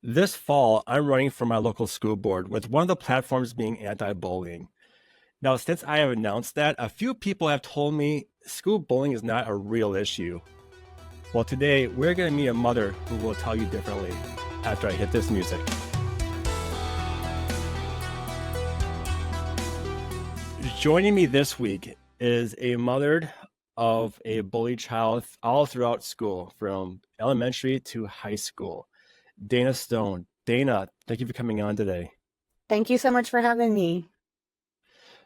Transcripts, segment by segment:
This fall, I'm running for my local school board with one of the platforms being anti-bullying. Now, since I have announced that, a few people have told me school bullying is not a real issue. Well, today we're going to meet a mother who will tell you differently after I hit this music. Joining me this week is a mother of a bullied child all throughout school, from elementary to high school. Dana Stone. Dana, thank you for coming on today. Thank you so much for having me.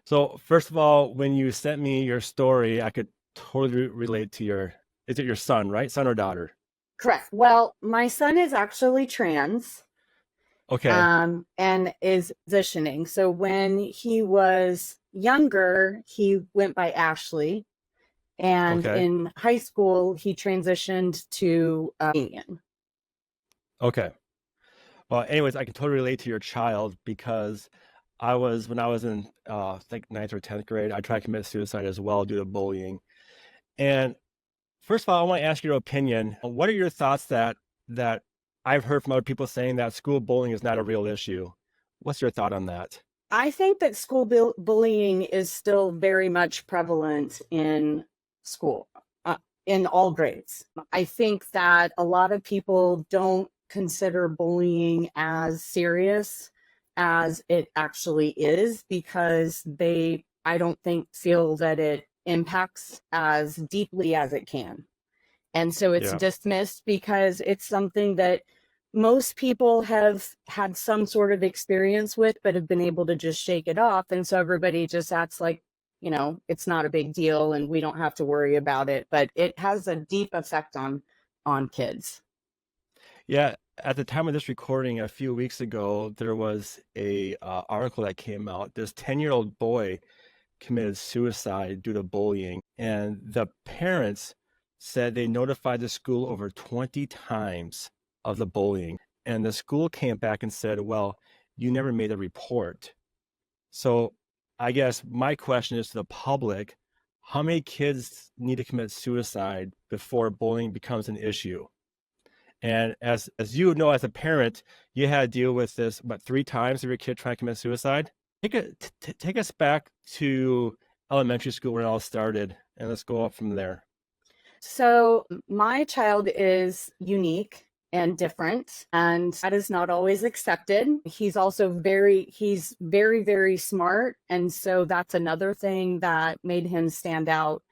So, first of all, when you sent me your story, I could totally relate to is it your son, right? Son or daughter? Correct. Well, my son is actually trans, Okay, and is transitioning. So when he was younger, he went by Ashley, and okay, in high school, he transitioned to Ian. okay. Well, anyways, I can totally relate to your child because when I was in, like ninth or 10th grade, I tried to commit suicide as well due to bullying. And first of all, I want to ask your opinion. What are your thoughts that I've heard from other people saying that school bullying is not a real issue? What's your thought on that? I think that bullying is still very much prevalent in school, in all grades. I think that a lot of people don't consider bullying as serious as it actually is because I don't think, feel that it impacts as deeply as it can. And so it's Yeah. dismissed because it's something that most people have had some sort of experience with, but have been able to just shake it off. And so everybody just acts like, it's not a big deal and we don't have to worry about it. But it has a deep effect on kids. Yeah, at the time of this recording, a few weeks ago, there was a article that came out. This 10-year-old boy committed suicide due to bullying, and the parents said they notified the school over 20 times of the bullying, and the school came back and said, "Well, you never made a report." So, I guess my question is to the public: how many kids need to commit suicide before bullying becomes an issue? And as you know, as a parent, you had to deal with this, what, three times of your kid trying to commit suicide? Take us back to elementary school when it all started, and let's go up from there. So my child is unique and different, and that is not always accepted. He's very, very smart. And so that's another thing that made him stand out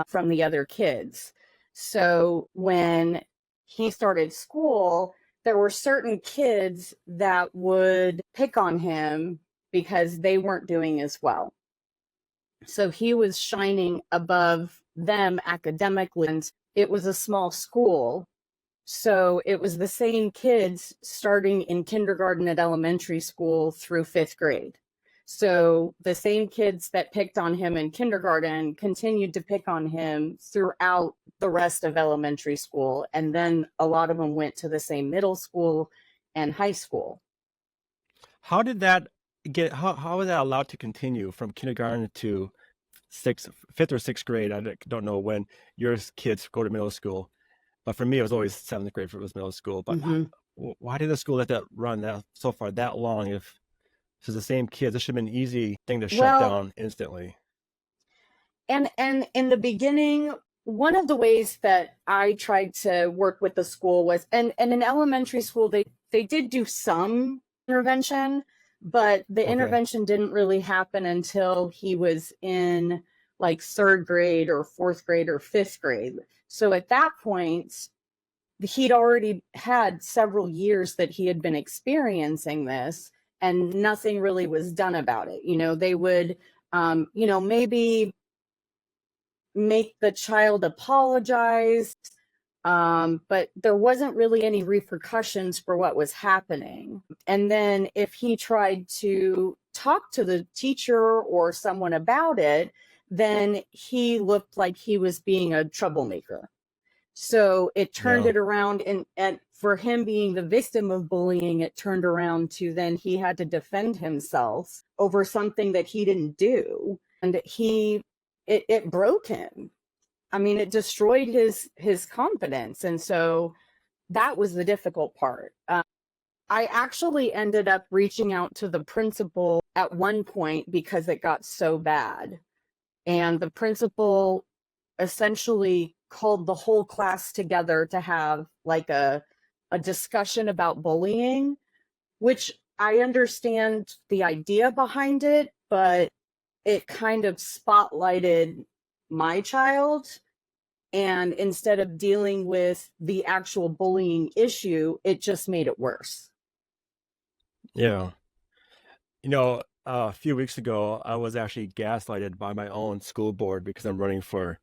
from the other kids. So when he started school, there were certain kids that would pick on him because they weren't doing as well. So he was shining above them academically. And it was a small school. So it was the same kids starting in kindergarten at elementary school through fifth grade. So the same kids that picked on him in kindergarten continued to pick on him throughout the rest of elementary school. And then a lot of them went to the same middle school and high school. How did that how was that allowed to continue from kindergarten to fifth or sixth grade? I don't know when your kids go to middle school, but for me, it was always seventh grade for it was middle school. But Mm-hmm. why did the school let that run that so far that long? If it's the same kids, this should have been an easy thing to shut Well, down instantly. and in the beginning, one of the ways that I tried to work with the school was, and in elementary school, they did do some intervention, but the Okay. intervention didn't really happen until he was in like third grade or fourth grade or fifth grade. So at that point, he'd already had several years that he had been experiencing this, and nothing really was done about it. They would, maybe make the child apologize, but there wasn't really any repercussions for what was happening. And then if he tried to talk to the teacher or someone about it, then he looked like he was being a troublemaker. So it turned Yeah. it around, and for him being the victim of bullying, it turned around to then he had to defend himself over something that he didn't do. And it broke him. I mean, it destroyed his confidence. And so that was the difficult part. I actually ended up reaching out to the principal at one point because it got so bad. And the principal essentially called the whole class together to have like a discussion about bullying, which I understand the idea behind it, but it kind of spotlighted my child. And instead of dealing with the actual bullying issue, it just made it worse. Yeah. A few weeks ago, I was actually gaslighted by my own school board because I'm running for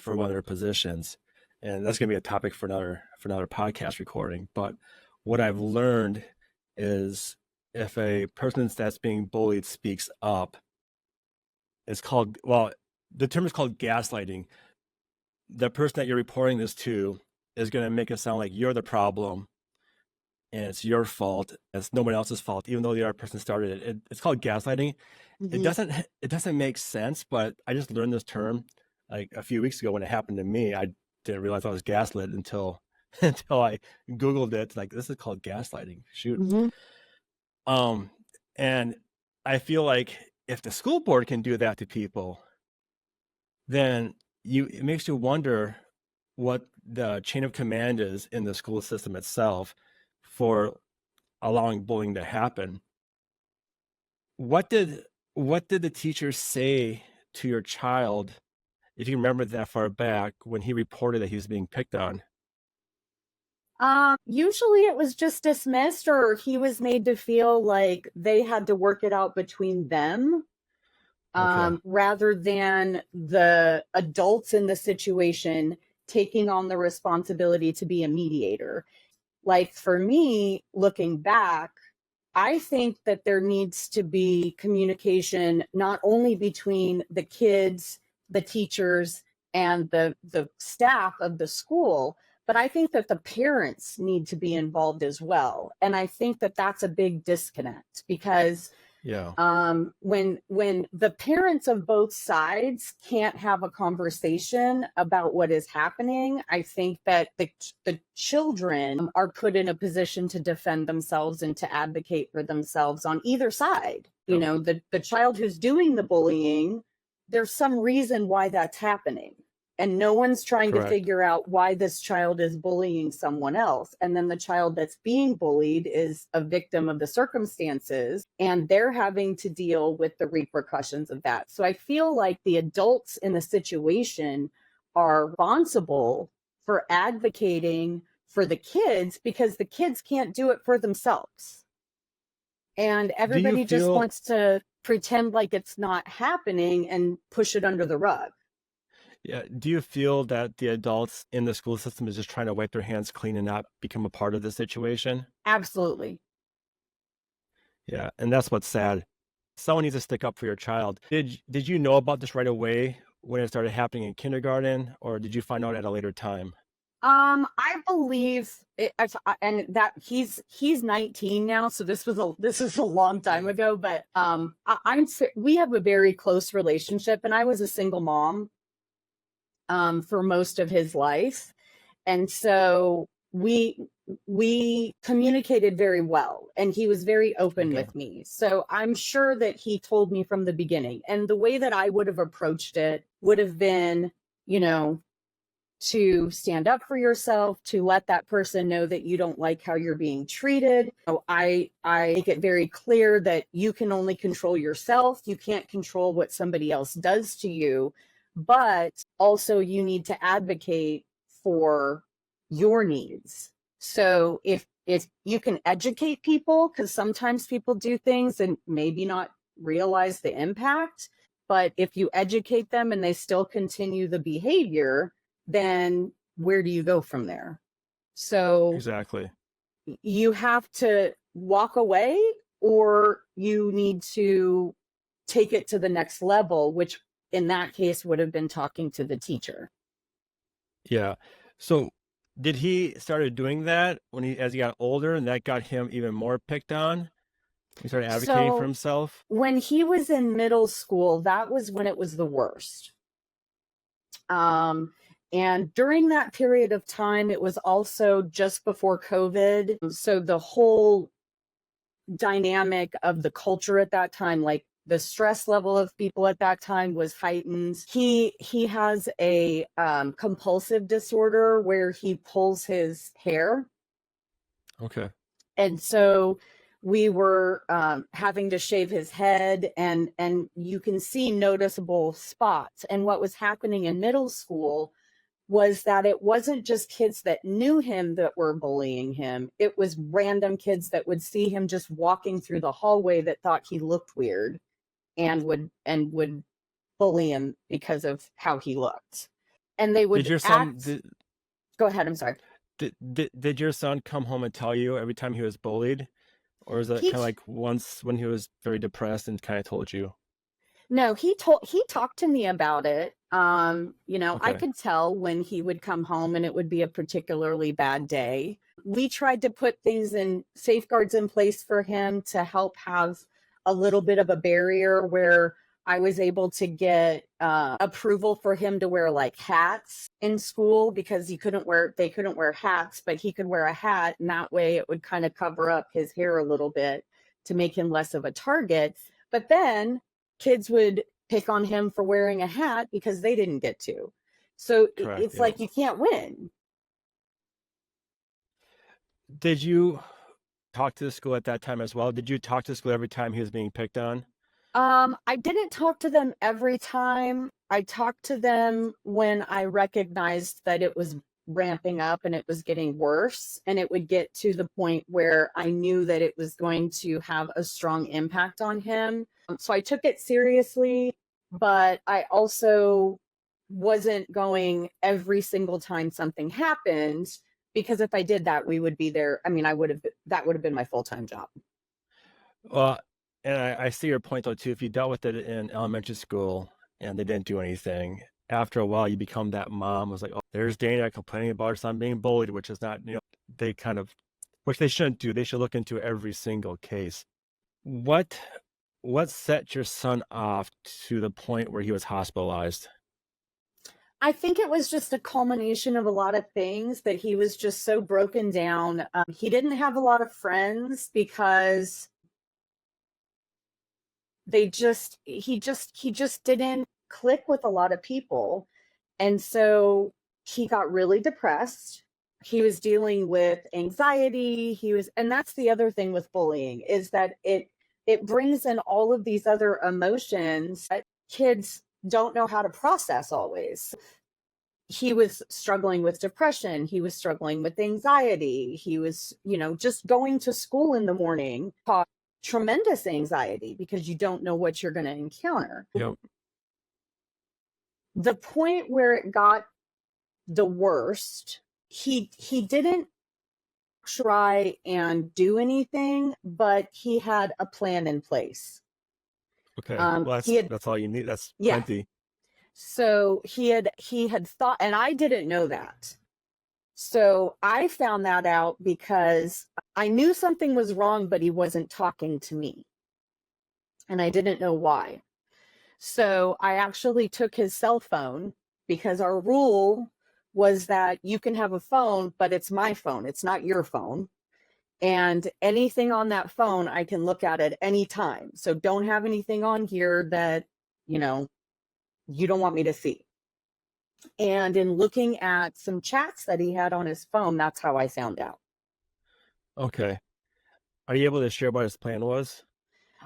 one of their positions, and that's gonna be a topic for another podcast recording. But what I've learned is if a person that's being bullied speaks up, it's called the term is called gaslighting. The person that you're reporting this to is going to make it sound like you're the problem and it's your fault. It's nobody else's fault, even though the other person started it. It's called gaslighting. It Mm-hmm. doesn't it doesn't make sense, but I just learned this term like a few weeks ago when it happened to me. I didn't realize I was gaslit until until I Googled it. Like this is called gaslighting. Shoot. Mm-hmm. Um, and I feel like if the school board can do that to people, then it makes you wonder what the chain of command is in the school system itself for allowing bullying to happen. What did what did the teacher say to your child, if you remember that far back, when he reported that he was being picked on? Usually it was just dismissed, or he was made to feel like they had to work it out between them, Okay. rather than the adults in the situation taking on the responsibility to be a mediator. Like for me, looking back, I think that there needs to be communication not only between the kids, the teachers, and the staff of the school, but I think that the parents need to be involved as well. And I think that that's a big disconnect because Yeah. when the parents of both sides can't have a conversation about what is happening, I think that the children are put in a position to defend themselves and to advocate for themselves on either side. You Yep. know, the child who's doing the bullying, there's some reason why that's happening, and no one's trying to Correct. figure out why this child is bullying someone else. And then the child that's being bullied is a victim of the circumstances, and they're having to deal with the repercussions of that. So I feel like the adults in the situation are responsible for advocating for the kids because the kids can't do it for themselves. And Do you everybody just feel wants to pretend like it's not happening and push it under the rug. yeah, do you feel that the adults in the school system is just trying to wipe their hands clean and not become a part of the situation? Absolutely. Yeah, and that's what's sad. Someone needs to stick up for your child. Did you know about this right away when it started happening in kindergarten, or did you find out at a later time? I believe it, and that he's 19 now, so this is a long time ago. But we have a very close relationship, and I was a single mom for most of his life, and so we communicated very well, and he was very open Okay. with me. So I'm sure that he told me from the beginning, and the way that I would have approached it would have been, you know, to stand up for yourself, to let that person know that you don't like how you're being treated. So I make it very clear that you can only control yourself. You can't control what somebody else does to you, but also you need to advocate for your needs. So if you can educate people, because sometimes people do things and maybe not realize the impact, but if you educate them and they still continue the behavior, then where do you go from there? So Exactly. you have to walk away, or you need to take it to the next level, which in that case would have been talking to the teacher. Yeah. So did he started doing that when he as he got older and that got him even more picked on? He started advocating for So himself? when he was in middle school, that was when it was the worst. Um, And during that period of time, it was also just before COVID. So the whole dynamic of the culture at that time, like the stress level of people at that time, was heightened. He has a compulsive disorder where he pulls his hair. Okay. And so we were having to shave his head, and you can see noticeable spots. And what was happening in middle school was that it wasn't just kids that knew him that were bullying him. It was random kids that would see him just walking through the hallway that thought he looked weird, and would bully him because of how he looked. And they Did would your son act. Go ahead, I'm sorry. did your son come home and tell you every time he was bullied? Or is that He kind of like once when he was very depressed and kind of told you? No, he talked to me about it. I Okay. could tell when he would come home and it would be a particularly bad day. We tried to put things in safeguards in place for him to help have a little bit of a barrier where I was able to get approval for him to wear like hats in school, because they couldn't wear hats, but he could wear a hat, and that way it would kind of cover up his hair a little bit to make him less of a target. But then kids would pick on him for wearing a hat because they didn't get to. So Correct. it's Yep. like you can't win. Did you talk to the school at that time as well? Did you talk to the school every time he was being picked on? I didn't talk to them every time. I talked to them when I recognized that it was ramping up and it was getting worse, and it would get to the point where I knew that it was going to have a strong impact on him. So I took it seriously, but I also wasn't going every single time something happened, because if I did that, we would be there. I mean, that would have been my full-time job. Well, and I see your point though too. If you dealt with it in elementary school and they didn't do anything, after a while you become that mom was like, oh, there's Dana complaining about her son being bullied, which is not, they kind of, which they shouldn't do. They should look into every single case. What what set your son off to the point where he was hospitalized? I think it was just a culmination of a lot of things, that he was just so broken down. He didn't have a lot of friends because he just didn't click with a lot of people. And so he got really depressed. He was dealing with anxiety. And that's the other thing with bullying, is that it brings in all of these other emotions that kids don't know how to process always. He was struggling with depression. He was struggling with anxiety. He was, just going to school in the morning caused tremendous anxiety because you don't know what you're going to encounter. Yep. The point where it got the worst, he didn't try and do anything, but he had a plan in place. Okay. Well, He had, that's all you need. That's yeah. plenty. So he had thought, and I didn't know that. So I found that out because I knew something was wrong, but he wasn't talking to me, and I didn't know why. So I actually took his cell phone, because our rule was that you can have a phone, but it's my phone. It's not your phone. And anything on that phone, I can look at any time. So don't have anything on here that, you don't want me to see. And in looking at some chats that he had on his phone, that's how I found out. Okay. Are you able to share what his plan was?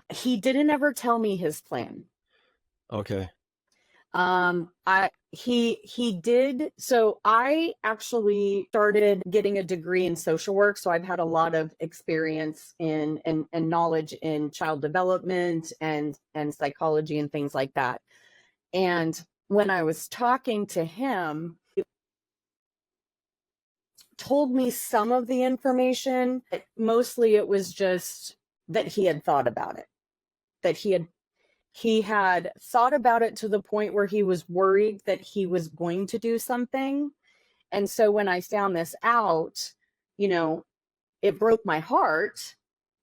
He didn't ever tell me his plan. Okay. He did. So I actually started getting a degree in social work. So I've had a lot of experience and knowledge in child development and psychology and things like that. And when I was talking to him, he told me some of the information. Mostly it was just that he had thought about it, that he had thought about it to the point where he was worried that he was going to do something. And so when I found this out, it broke my heart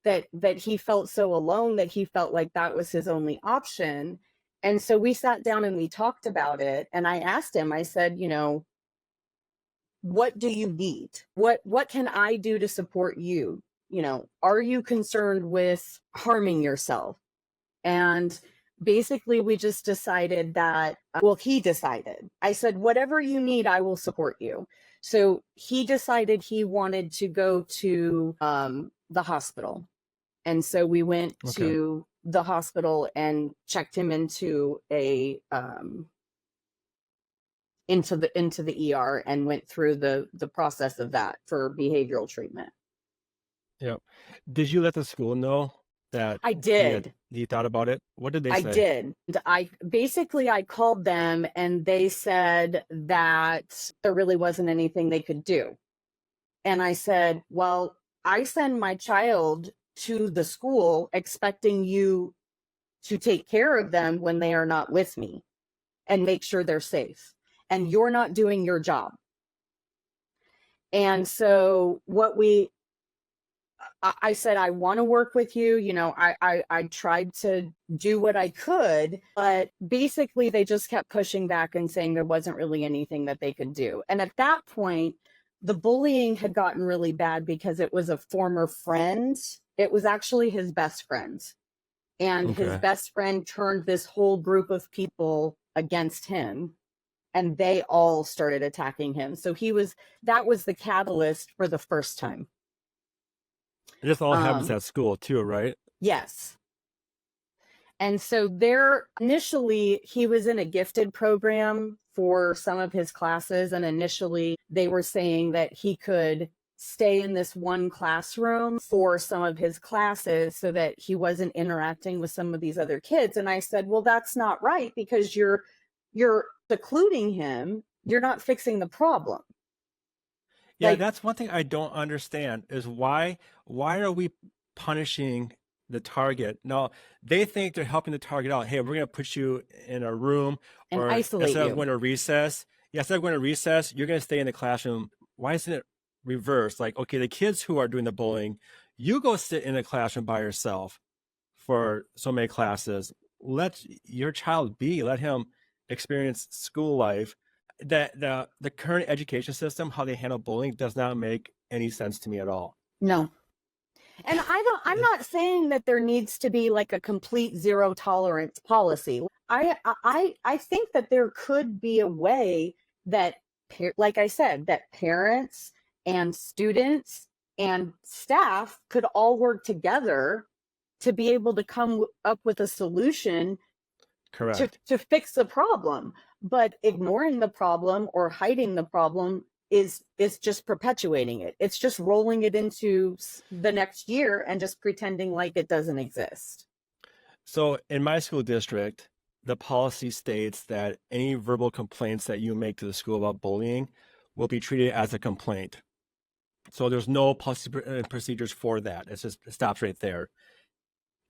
that he felt so alone, that he felt like that was his only option. And so we sat down and we talked about it. And I asked him, I said, what do you need? What can I do to support you? You know, are you concerned with harming yourself? And basically, we just decided that, well, he decided. I said, whatever you need, I will support you. So he decided he wanted to go to the hospital. And so we went Okay. to the hospital and checked him into the ER and went through the process of that for behavioral treatment. Yeah. Did you let the school know that I did. he thought about it? What did they I say? did. I called them and they said that there really wasn't anything they could do. And I said, well, I send my child to the school expecting you to take care of them when they are not with me and make sure they're safe. And you're not doing your job. And so I said, I want to work with you. You know, I tried to do what I could, but basically they just kept pushing back and saying there wasn't really anything that they could do. And at that point, the bullying had gotten really bad because it was a former friend. It was actually his best friend. And his Okay. best friend turned this whole group of people against him. And they all started attacking him. So that was the catalyst for the first time. And this all happens Um, at school too, right? yes. And so there, initially, he was in a gifted program for some of his classes. And initially, they were saying that he could stay in this one classroom for some of his classes so that he wasn't interacting with some of these other kids. And I said, well, that's not right because you're secluding him. You're not fixing the problem. Yeah, Like, that's one thing I don't understand is why are we punishing the target? No, they think they're helping the target out. Hey, we're gonna put you in a room, and or isolate instead of you. going to recess, yeah, instead of going to recess, you're gonna stay in the classroom. Why isn't it reversed? Like, okay, the kids who are doing the bullying, you go sit in a classroom by yourself for so many classes. Let your child be. Let him experience school life. The current education system, how they handle bullying, does not make any sense to me at all. No. And I'm not saying that there needs to be like a complete zero tolerance policy. I think that there could be a way that, like I said, that parents and students and staff could all work together to be able to come up with a solution Correct. to fix the problem. But ignoring the problem or hiding the problem is just perpetuating it. It's just rolling it into the next year and just pretending like it doesn't exist. So in my school district, the policy states that any verbal complaints that you make to the school about bullying will be treated as a complaint. So there's no policy procedures for that. It stops right there.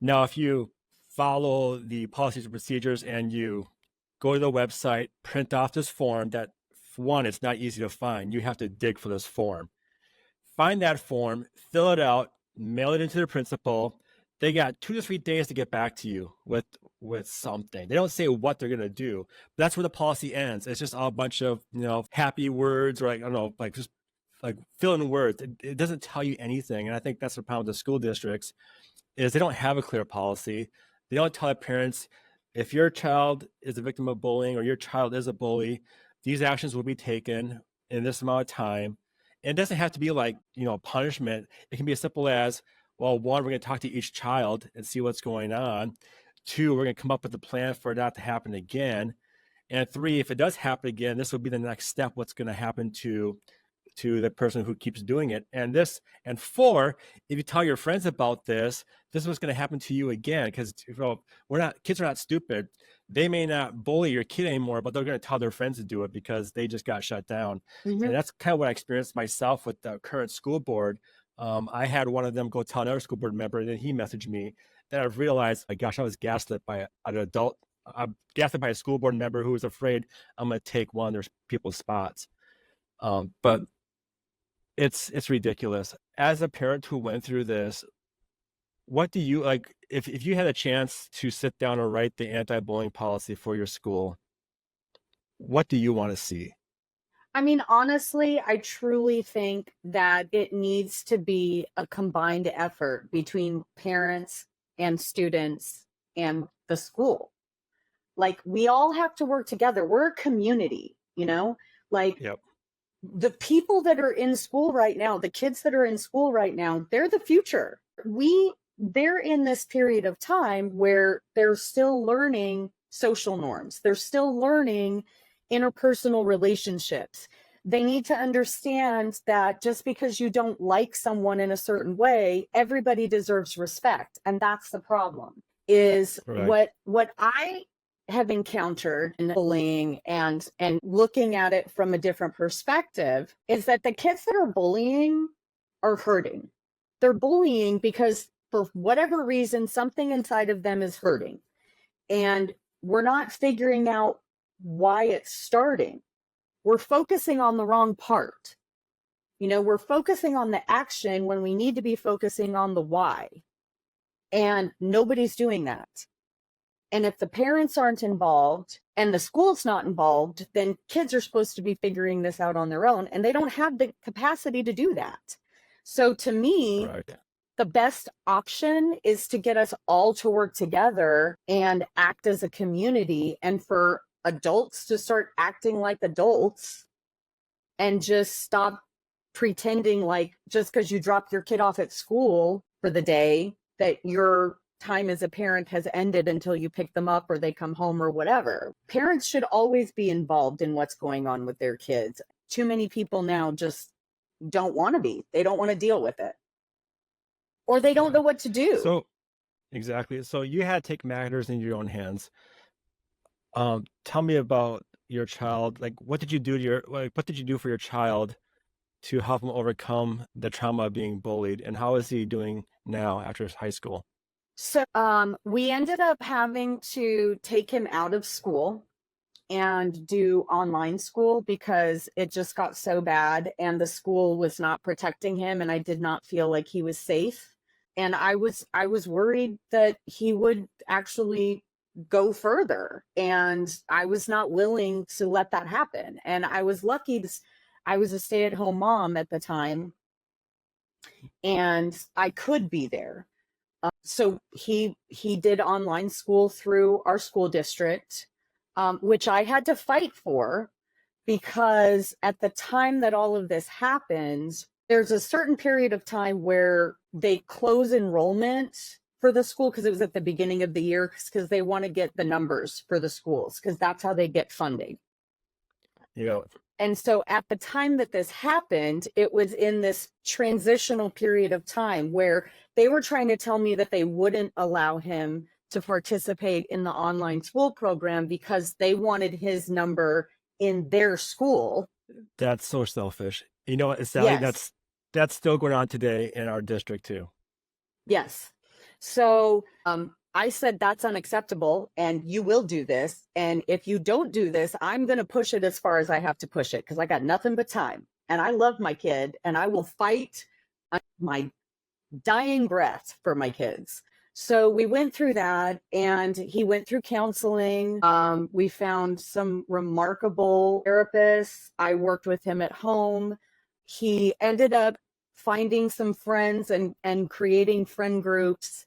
Now, if you follow the policies and procedures and you go to the website, print off this form that, one, it's not easy to find. You have to dig for this form. Find that form, fill it out, mail it into the principal. They got 2 to 3 days to get back to you with something. They don't say what they're gonna do. But that's where the policy ends. It's just all a bunch of happy words, or like I don't know, like just like fill in words. It doesn't tell you anything. And I think that's the problem with the school districts is they don't have a clear policy. They don't tell their parents if your child is a victim of bullying or your child is a bully, these actions will be taken in this amount of time. And it doesn't have to be like, punishment. It can be as simple as, well, one, we're going to talk to each child and see what's going on. Two, we're going to come up with a plan for it not to happen again. And three, if it does happen again, this will be the next step. What's going to happen to the person who keeps doing it. And four, if you tell your friends about this is what's going to happen to you again. Because kids are not stupid. They may not bully your kid anymore, but they're going to tell their friends to do it because they just got shut down. Mm-hmm. And that's kind of what I experienced myself with the current school board. I had one of them go tell another school board member, and then he messaged me. Then I've realized, like, gosh, I was gaslit by an adult. I'm gaslit by a school board member who was afraid I'm going to take one of their people's spots. But it's ridiculous. As a parent who went through this, what do you like if you had a chance to sit down and write the anti-bullying policy for your school, what do you want to see? I mean, honestly, I truly think that it needs to be a combined effort between parents and students and the school. Like, we all have to work together. We're a community, you know? Like, Yep. the people that are in school right now, the kids that are in school right now, they're the future. They're in this period of time where they're still learning social norms. They're still learning interpersonal relationships. They need to understand that just because you don't like someone in a certain way, everybody deserves respect. And that's the problem. Is Right. what I have encountered in bullying and looking at it from a different perspective is that the kids that are bullying are hurting. They're bullying because for whatever reason something inside of them is hurting, and we're not figuring out why it's starting. We're focusing on the wrong part. We're focusing on the action when we need to be focusing on the why, and nobody's doing that. And if the parents aren't involved and the school's not involved, then kids are supposed to be figuring this out on their own, and they don't have the capacity to do that. So to me, Right. the best option is to get us all to work together and act as a community, and for adults to start acting like adults and just stop pretending like just because you drop your kid off at school for the day that your time as a parent has ended until you pick them up or they come home or whatever. Parents should always be involved in what's going on with their kids. Too many people now just don't want to be. They don't want to deal with it, or they don't Yeah. know what to do. So exactly. So you had to take matters in your own hands. Tell me about your child. Like, what did you do for your child to help him overcome the trauma of being bullied, and how is he doing now after high school? So we ended up having to take him out of school and do online school because it just got so bad and the school was not protecting him, and I did not feel like he was safe. And I was worried that he would actually go further, and I was not willing to let that happen. And I was lucky to, I was a stay-at-home mom at the time, and I could be there. So he did online school through our school district, which I had to fight for, because at the time that all of this happens, there's a certain period of time where they close enrollment for the school because it was at the beginning of the year, because they want to get the numbers for the schools because that's how they get funding. You know, And so at the time that this happened, it was in this transitional period of time where they were trying to tell me that they wouldn't allow him to participate in the online school program because they wanted his number in their school. that's so selfish. You know what, Sally, Yes. that's still going on today in our district too. Yes. So I said, that's unacceptable and you will do this. And if you don't do this, I'm going to push it as far as I have to push it because I got nothing but time. And I love my kid and I will fight my dying breath for my kids. So we went through that and he went through counseling. We found some remarkable therapists. I worked with him at home. He ended up finding some friends and creating friend groups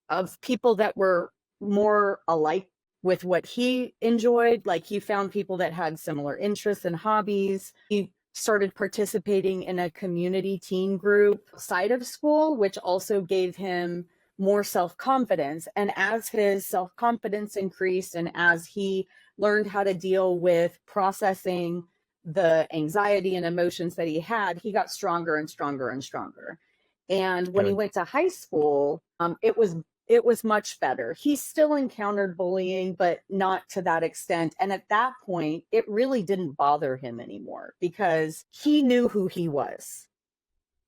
of people that were more alike with what he enjoyed. Like, he found people that had similar interests and hobbies. He started participating in a community teen group outside of school, which also gave him more self-confidence. And as his self-confidence increased and as he learned how to deal with processing the anxiety and emotions that he had, he got stronger and stronger and stronger. And when he Good. went to high school, it was much better. He still encountered bullying, but not to that extent. And at that point, it really didn't bother him anymore because he knew who he was.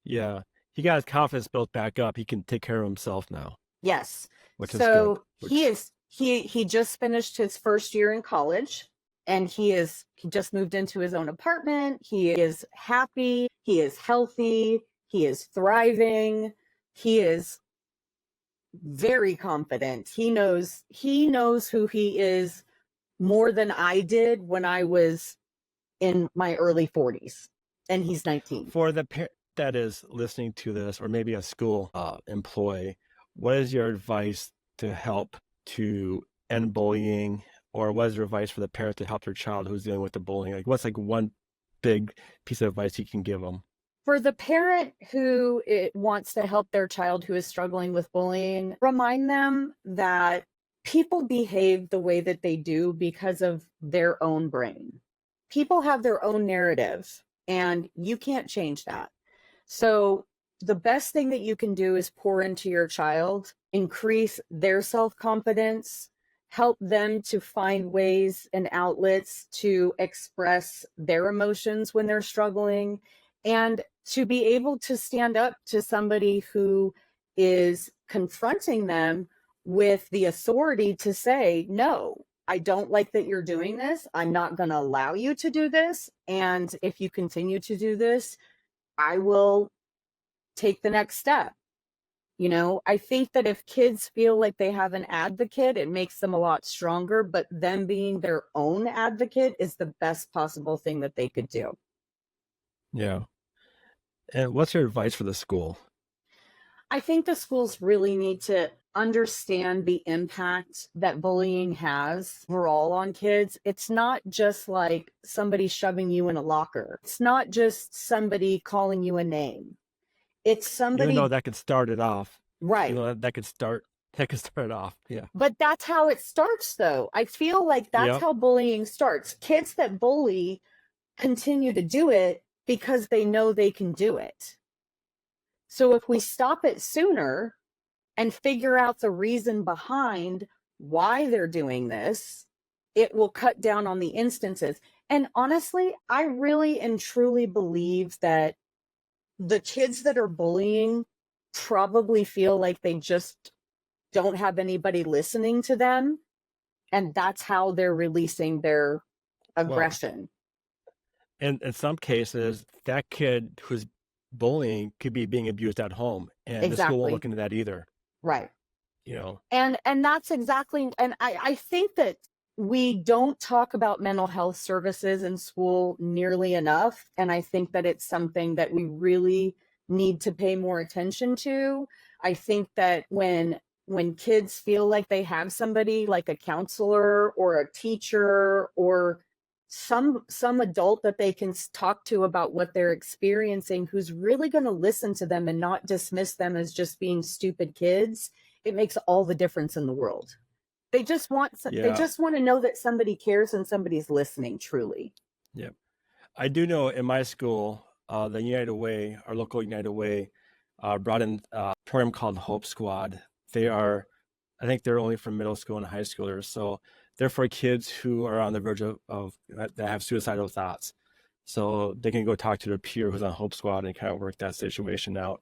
Yeah. He got his confidence built back up. He can take care of himself now, Yes. which is good. So he just finished his first year in college, and he just moved into his own apartment. He is happy, he is healthy, he is thriving. He is very confident. He knows who he is more than I did when I was in my early 40s, and he's 19. For the parent that is listening to this, or maybe a school employee, what is your advice to help to end bullying, or what is your advice for the parent to help their child who's dealing with the bullying? Like, what's like one big piece of advice you can give them? For the parent who wants to help their child who is struggling with bullying, remind them that people behave the way that they do because of their own brain. People have their own narrative, and you can't change that. So the best thing that you can do is pour into your child, increase their self-confidence, help them to find ways and outlets to express their emotions when they're struggling, and to be able to stand up to somebody who is confronting them with the authority to say, no, I don't like that you're doing this. I'm not going to allow you to do this. And if you continue to do this, I will take the next step. I think that if kids feel like they have an advocate, it makes them a lot stronger, but them being their own advocate is the best possible thing that they could do. Yeah. And what's your advice for the school? I think the schools really need to understand the impact that bullying has overall on kids. It's not just like somebody shoving you in a locker. It's not just somebody calling you a name. It's Even though somebody, that could start it off, right. that could start it off. Yeah. But that's how it starts, though. I feel like that's Yep. how bullying starts. Kids that bully continue to do it because they know they can do it. So if we stop it sooner and figure out the reason behind why they're doing this, it will cut down on the instances. And honestly, I really and truly believe that the kids that are bullying probably feel like they just don't have anybody listening to them. And that's how they're releasing their Well, aggression. and in some cases, that kid who's bullying could be being abused at home, and the school won't Exactly. look into that either. Right. You know. And that's exactly, and I think that we don't talk about mental health services in school nearly enough. And I think that it's something that we really need to pay more attention to. I think that when kids feel like they have somebody like a counselor or a teacher or some adult that they can talk to about what they're experiencing, who's really going to listen to them and not dismiss them as just being stupid kids, it makes all the difference in the world. They Yeah. just want to know that somebody cares and somebody's listening truly. Yeah. I do know in my school, the United Way, our local United Way, brought in a program called Hope Squad. I think they're only for middle school and high schoolers. So they're for kids who are on the verge of that have suicidal thoughts. So they can go talk to their peer who's on Hope Squad and kind of work that situation out.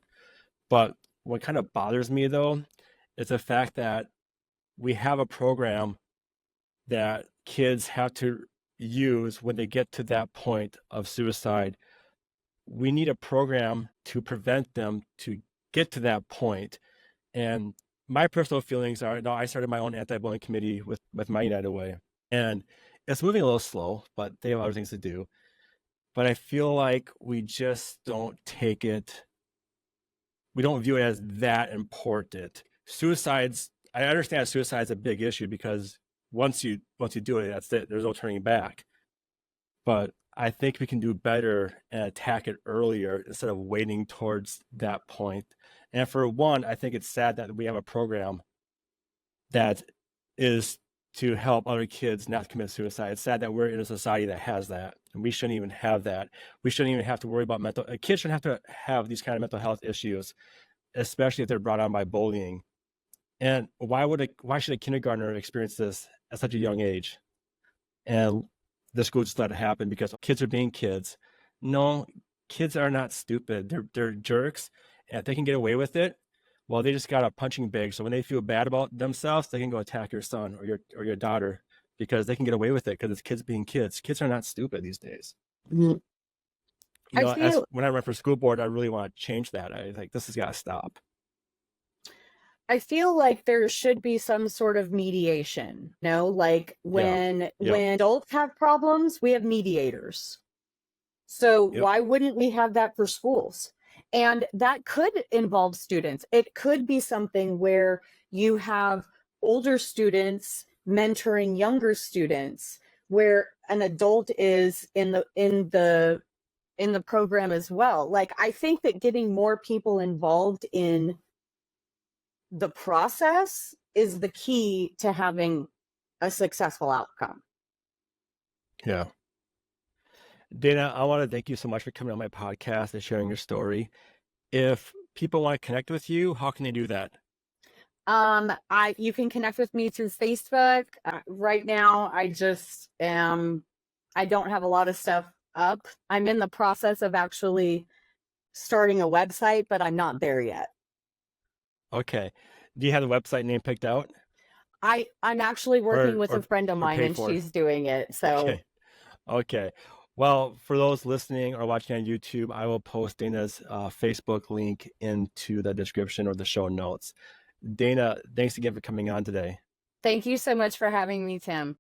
But what kind of bothers me though is the fact that we have a program that kids have to use when they get to that point of suicide. We need a program to prevent them to get to that point. And my personal feelings are, no, I started my own anti-bullying committee with my United Way, and it's moving a little slow, but they have other things to do. But I feel like we just don't take it. We don't view it as that important. I understand suicide is a big issue because once you do it, that's it. There's no turning back. But I think we can do better and attack it earlier instead of waiting towards that point. And for one, I think it's sad that we have a program that is to help other kids not commit suicide. It's sad that we're in a society that has that, and we shouldn't even have that. We shouldn't even have to worry about kids shouldn't have to have these kind of mental health issues, especially if they're brought on by bullying. And why should a kindergartner experience this at such a young age? And the school just let it happen because kids are being kids. No, kids are not stupid. They're jerks, and if they can get away with it, well, they just got a punching bag. So when they feel bad about themselves, they can go attack your son or your daughter because they can get away with it because it's kids being kids. Kids are not stupid these days. Mhm. I As feel when I run for school board, I really want to change that. I like this has got to stop. I feel like there should be some sort of mediation, like Yeah. when Yep. adults have problems, we have mediators. So Yep. why wouldn't we have that for schools? And that could involve students. It could be something where you have older students mentoring younger students, where an adult is in the program as well. Like, I think that getting more people involved in the process is the key to having a successful outcome. Yeah. Dana, I want to thank you so much for coming on my podcast and sharing your story. If people want to connect with you, how can they do that? I You can connect with me through Facebook. Right now, I don't have a lot of stuff up. I'm in the process of actually starting a website, but I'm not there yet. Okay. Do you have the website name picked out I'm actually working or with a or friend of or mine paid and for? she's doing it. So Okay. Okay. Well, for those listening or watching on YouTube, I will post Dana's Facebook link into the description or the show notes. Dana, thanks again for coming on today. thank you so much for having me, Tim.